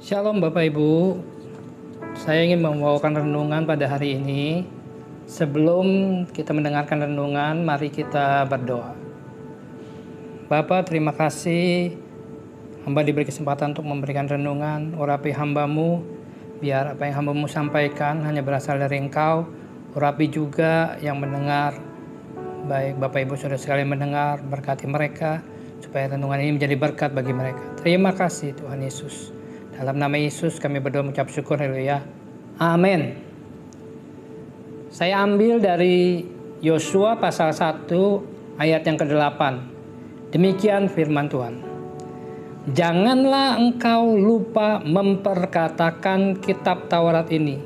Shalom Bapak Ibu, saya ingin membawakan renungan pada hari ini. Sebelum kita mendengarkan renungan, mari kita berdoa. Bapa, terima kasih hamba diberi kesempatan untuk memberikan renungan. Urapi hambamu, biar apa yang hambamu sampaikan hanya berasal dari Engkau. Urapi juga yang mendengar, baik Bapak Ibu Saudara sekalian mendengar, berkati mereka, supaya renungan ini menjadi berkat bagi mereka. Terima kasih Tuhan Yesus. Dalam nama Yesus kami berdoa mengucap syukur, haleluya. Amin. Saya ambil dari Yosua pasal 1 ayat yang ke-8. Demikian firman Tuhan. Janganlah engkau lupa memperkatakan kitab Taurat ini,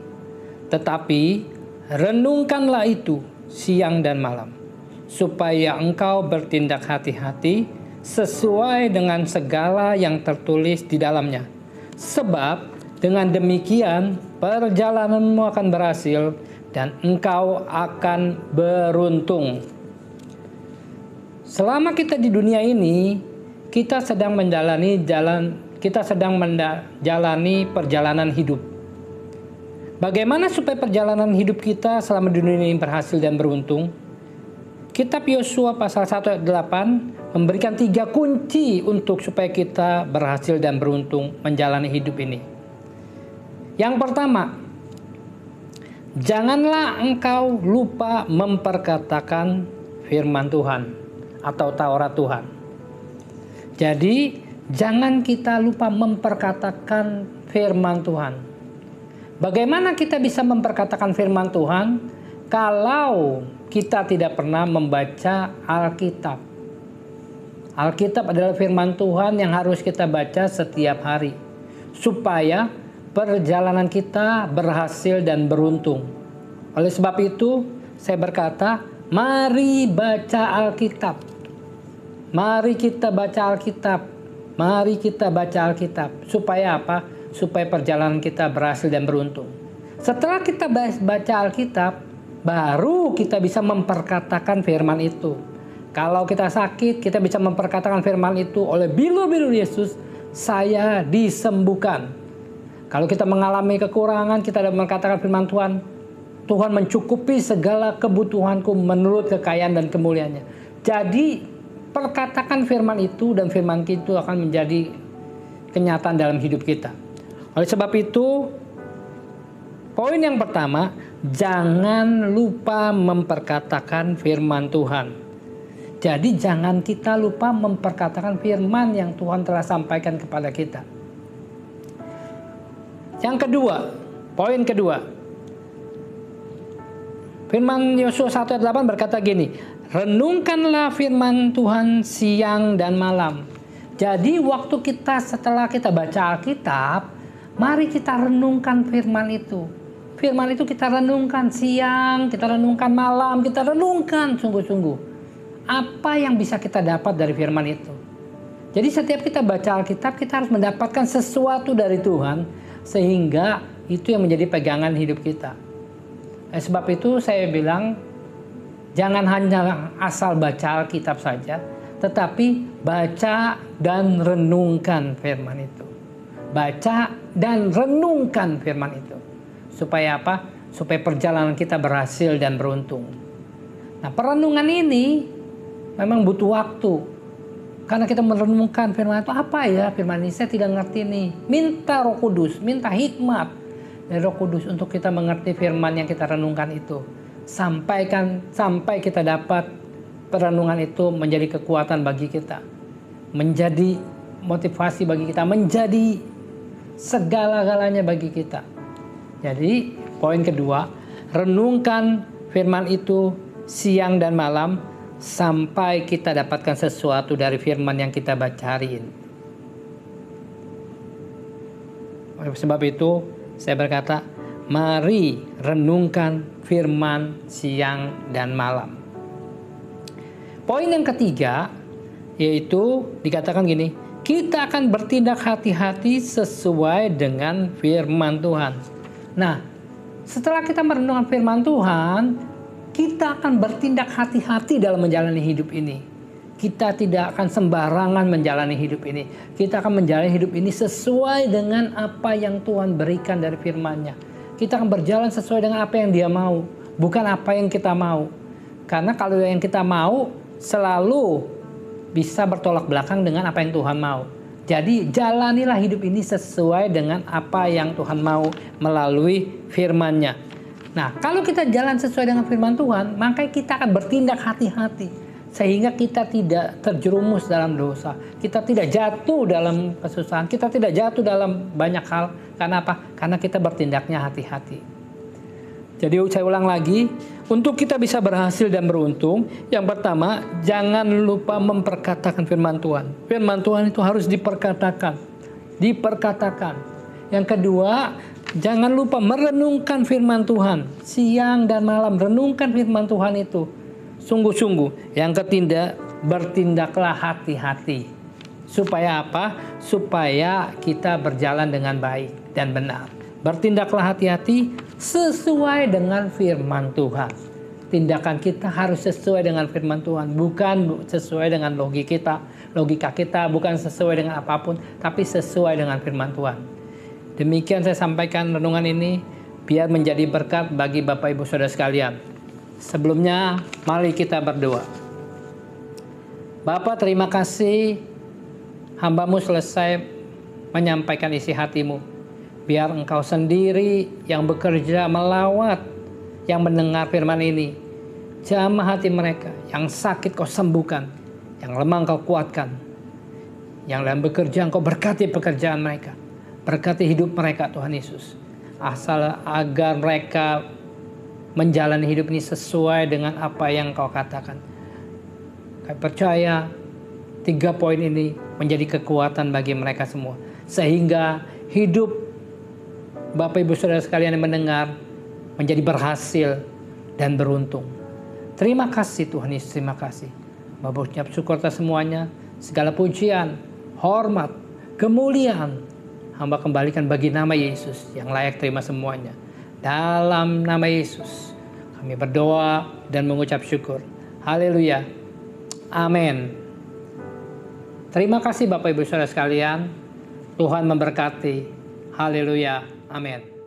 tetapi renungkanlah itu siang dan malam, supaya engkau bertindak hati-hati sesuai dengan segala yang tertulis di dalamnya. Sebab dengan demikian perjalananmu akan berhasil dan engkau akan beruntung. Selama kita di dunia ini, kita sedang menjalani perjalanan hidup. Bagaimana supaya perjalanan hidup kita selama di dunia ini berhasil dan beruntung? Kitab Yosua pasal 1 ayat 8 memberikan 3 kunci untuk supaya kita berhasil dan beruntung menjalani hidup ini. Yang pertama, janganlah engkau lupa memperkatakan firman Tuhan atau Taurat Tuhan. Jadi, jangan kita lupa memperkatakan firman Tuhan. Bagaimana kita bisa memperkatakan firman Tuhan kalau kita tidak pernah membaca Alkitab? Alkitab adalah firman Tuhan yang harus kita baca setiap hari, supaya perjalanan kita berhasil dan beruntung. Oleh sebab itu, saya berkata, mari baca Alkitab. Mari kita baca Alkitab. Mari kita baca Alkitab. Supaya apa? Supaya perjalanan kita berhasil dan beruntung. Setelah kita baca Alkitab, baru kita bisa memperkatakan firman itu. Kalau kita sakit, kita bisa memperkatakan firman itu, oleh bilu-bilu Yesus, saya disembuhkan. Kalau kita mengalami kekurangan, kita dapat mengatakan firman Tuhan, Tuhan mencukupi segala kebutuhanku menurut kekayaan dan kemuliaannya. Jadi, perkatakan firman itu dan firman itu akan menjadi kenyataan dalam hidup kita. Oleh sebab itu, poin yang pertama, jangan lupa memperkatakan firman Tuhan. Jadi jangan kita lupa memperkatakan firman yang Tuhan telah sampaikan kepada kita. Yang kedua, poin kedua. Firman Yosua 1 ayat 8 berkata gini, renungkanlah firman Tuhan siang dan malam. Jadi waktu kita setelah kita baca Alkitab, mari kita renungkan firman itu. Firman itu kita renungkan siang, kita renungkan malam, kita renungkan sungguh-sungguh. Apa yang bisa kita dapat dari firman itu? Jadi setiap kita baca Alkitab, kita harus mendapatkan sesuatu dari Tuhan, sehingga itu yang menjadi pegangan hidup kita. Sebab itu saya bilang, jangan hanya asal baca Alkitab saja, tetapi baca dan renungkan firman itu. Baca dan renungkan firman itu. Supaya apa? Supaya perjalanan kita berhasil dan beruntung. Nah, perenungan ini memang butuh waktu. Karena kita merenungkan firman itu, apa ya firman ini? Saya tidak ngerti nih. Minta Roh Kudus, minta hikmat dari Roh Kudus untuk kita mengerti firman yang kita renungkan itu. Sampai kita dapat perenungan itu menjadi kekuatan bagi kita. Menjadi motivasi bagi kita. Menjadi segala-galanya bagi kita. Jadi poin kedua, renungkan firman itu siang dan malam sampai kita dapatkan sesuatu dari firman yang kita baca hari ini. Oleh sebab itu saya berkata, mari renungkan firman siang dan malam. Poin yang ketiga yaitu dikatakan gini, kita akan bertindak hati-hati sesuai dengan firman Tuhan. Nah, setelah kita merenungkan firman Tuhan, kita akan bertindak hati-hati dalam menjalani hidup ini. kita tidak akan sembarangan menjalani hidup ini. Kita akan menjalani hidup ini sesuai dengan apa yang Tuhan berikan dari firman-Nya. Kita akan berjalan sesuai dengan apa yang Dia mau, bukan apa yang kita mau. Karena kalau yang kita mau selalu bisa bertolak belakang dengan apa yang Tuhan mau. Jadi jalanilah hidup ini sesuai dengan apa yang Tuhan mau melalui firman-Nya. Nah, kalau kita jalan sesuai dengan firman Tuhan, maka kita akan bertindak hati-hati. Sehingga kita tidak terjerumus dalam dosa. Kita tidak jatuh dalam kesusahan. Kita tidak jatuh dalam banyak hal. Karena apa? Karena kita bertindaknya hati-hati. Jadi saya ulang lagi. Untuk kita bisa berhasil dan beruntung, yang pertama, jangan lupa memperkatakan firman Tuhan. Firman Tuhan itu harus diperkatakan. Diperkatakan. Yang kedua, jangan lupa merenungkan firman Tuhan. Siang dan malam, renungkan firman Tuhan itu. Sungguh-sungguh. Yang ketiga, bertindaklah hati-hati. Supaya apa? Supaya kita berjalan dengan baik dan benar. Bertindaklah hati-hati sesuai dengan firman Tuhan. Tindakan kita harus sesuai dengan firman Tuhan, bukan sesuai dengan logika kita, bukan sesuai dengan apapun, tapi sesuai dengan firman Tuhan. Demikian saya sampaikan renungan ini, biar menjadi berkat bagi Bapak Ibu Saudara sekalian. Sebelumnya, mari kita berdoa. Bapa, terima kasih hamba-Mu selesai menyampaikan isi hati-Mu. Biar Engkau sendiri yang bekerja melawat yang mendengar firman ini. Jamah hati mereka, yang sakit Kau sembuhkan, yang lemah Kau kuatkan. Yang dalam bekerja Engkau berkati pekerjaan mereka. Berkati hidup mereka Tuhan Yesus. Asal agar mereka menjalani hidup ini sesuai dengan apa yang Kau katakan. Kami percaya 3 poin ini menjadi kekuatan bagi mereka semua. Sehingga hidup Bapak Ibu Saudara sekalian yang mendengar menjadi berhasil dan beruntung. Terima kasih Tuhan Yesus, terima kasih. Bapak ucap syukur atas semuanya. Segala pujian, hormat, kemuliaan hamba kembalikan bagi nama Yesus yang layak terima semuanya. Dalam nama Yesus kami berdoa dan mengucap syukur. Haleluya. Amin. Terima kasih Bapak Ibu Saudara sekalian. Tuhan memberkati. Haleluya. Amin.